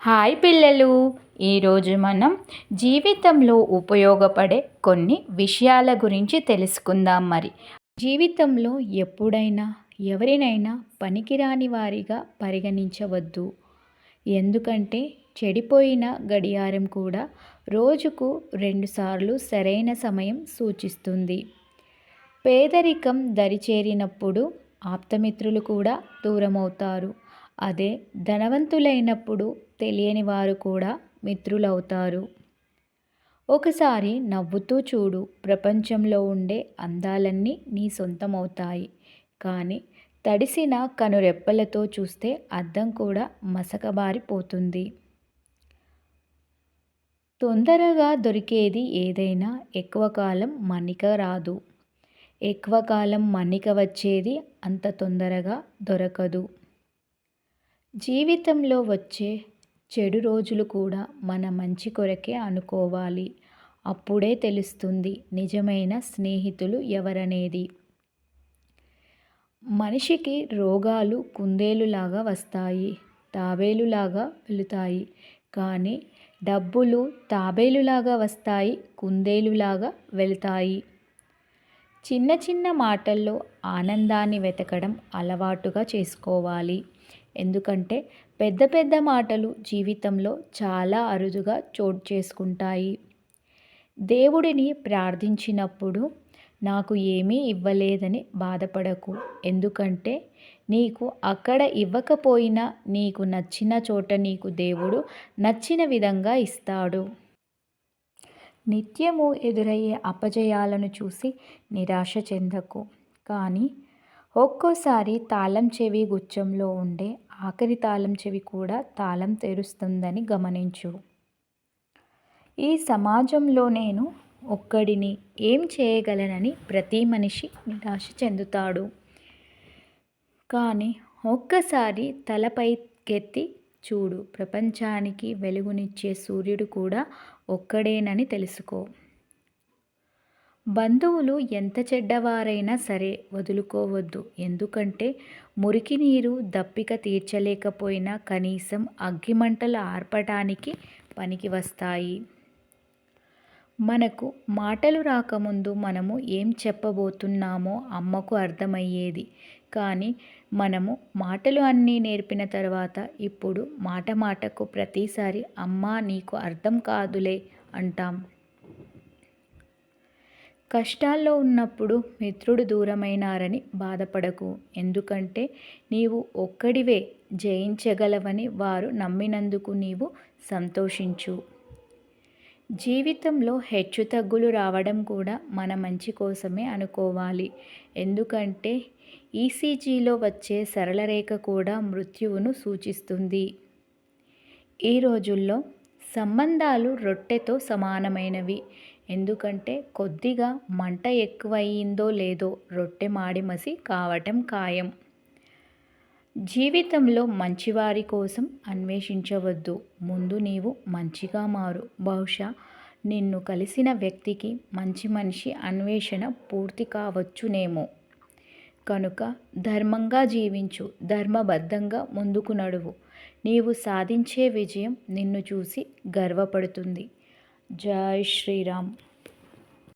Hi పిల్లలు, ఈరోజు మనం జీవితంలో ఉపయోగపడే కొన్ని విషయాల గురించి తెలుసుకుందాం. జీవితంలో ఎప్పుడైనా ఎవరినైనా పనికిరాని వారిగా పరిగణించవద్దు. ఎందుకంటే చెడిపోయిన గడియారం కూడా రోజుకు 2 సార్లు సరైన సమయం సూచిస్తుంది. పేదరికం దరిచేరినప్పుడు ఆప్తమిత్రులు కూడా దూరమవుతారు. అదే ధనవంతులైనప్పుడు తెలియని వారు కూడా మిత్రులవుతారు. ఒకసారి నవ్వుతూ చూడు, ప్రపంచంలో ఉండే అందాలన్నీ నీ సొంతమవుతాయి. కానీ తడిసిన కనురెప్పలతో చూస్తే అద్దం కూడా మసకబారిపోతుంది. తొందరగా దొరికేది ఏదైనా ఎక్కువ కాలం మన్నిక రాదు. ఎక్కువ కాలం మన్నిక వచ్చేది అంత తొందరగా దొరకదు. జీవితంలో వచ్చే చెడు రోజులు కూడా మన మంచి కొరకే అనుకోవాలి. అప్పుడే తెలుస్తుంది నిజమైన స్నేహితులు ఎవరనేది. మనిషికి రోగాలు కుందేలులాగా వస్తాయి, తాబేలులాగా వెళుతాయి. కానీ డబ్బులు తాబేలులాగా వస్తాయి, కుందేలులాగా వెళతాయి. చిన్న చిన్న మాటల్లో ఆనందాన్ని వెతకడం అలవాటుగా చేసుకోవాలి. ఎందుకంటే పెద్ద పెద్ద మాటలు జీవితంలో చాలా అరుదుగా చోటు చేసుకుంటాయి. దేవుడిని ప్రార్థించినప్పుడు నాకు ఏమీ ఇవ్వలేదని బాధపడకు. ఎందుకంటే నీకు అక్కడ ఇవ్వకపోయినా నీకు నచ్చిన చోట నీకు దేవుడు నచ్చిన విధంగా ఇస్తాడు. నిత్యము ఎదురయ్యే అపజయాలను చూసి నిరాశ చెందకు. కానీ ఒక్కోసారి తాళం చెవి గుచ్చంలో ఉండే ఆఖరి తాళం చెవి కూడా తాళం తెరుస్తుందని గమనించు. ఈ సమాజంలో నేను ఒక్కడిని ఏం చేయగలనని ప్రతి మనిషి నిరాశ చెందుతాడు. కానీ ఒక్కసారి తలపైకెత్తి చూడు, ప్రపంచానికి వెలుగునిచ్చే సూర్యుడు కూడా ఒక్కడేనని తెలుసుకో. బంధువులు ఎంత చెడ్డవారైనా సరే వదులుకోవద్దు. ఎందుకంటే మురికి నీరు దప్పిక తీర్చలేకపోయినా కనీసం అగ్గిమంటలు ఆర్పటానికి పనికి వస్తాయి. మనకు మాటలు రాకముందు మనము ఏం చెప్పబోతున్నామో అమ్మకు అర్థమయ్యేది. కానీ మనము మాటలు అన్నీ నేర్పిన తర్వాత ఇప్పుడు మాట మాటకు ప్రతిసారి అమ్మా నీకు అర్థం కాదులే అంటాం. కష్టాల్లో ఉన్నప్పుడు మిత్రుడు దూరమైనారని బాధపడకు. ఎందుకంటే నీవు ఒక్కడివే జయించగలవని వారు నమ్మినందుకు నీవు సంతోషించు. జీవితంలో హెచ్చుతగ్గులు రావడం కూడా మన మంచి కోసమే అనుకోవాలి. ఎందుకంటే ఈసీజీలో వచ్చే సరళ రేఖ కూడా మృత్యువును సూచిస్తుంది. ఈ రోజుల్లో సంబంధాలు రొట్టెతో సమానమైనవి. ఎందుకంటే కొద్దిగా మంట ఎక్కువయిందో లేదో రొట్టె మాడిమసి కావటం ఖాయం. జీవితంలో మంచివారి కోసం అన్వేషించవద్దు. ముందు నీవు మంచిగా మారు. బహుశా నిన్ను కలిసిన వ్యక్తికి మంచి మనిషి అన్వేషణ పూర్తి కావచ్చునేమో. కనుక ధర్మంగా జీవించు, ధర్మబద్ధంగా ముందుకు నడువు. నీవు సాధించే విజయం నిన్ను చూసి గర్వపడుతుంది. జై శ్రీరామ్.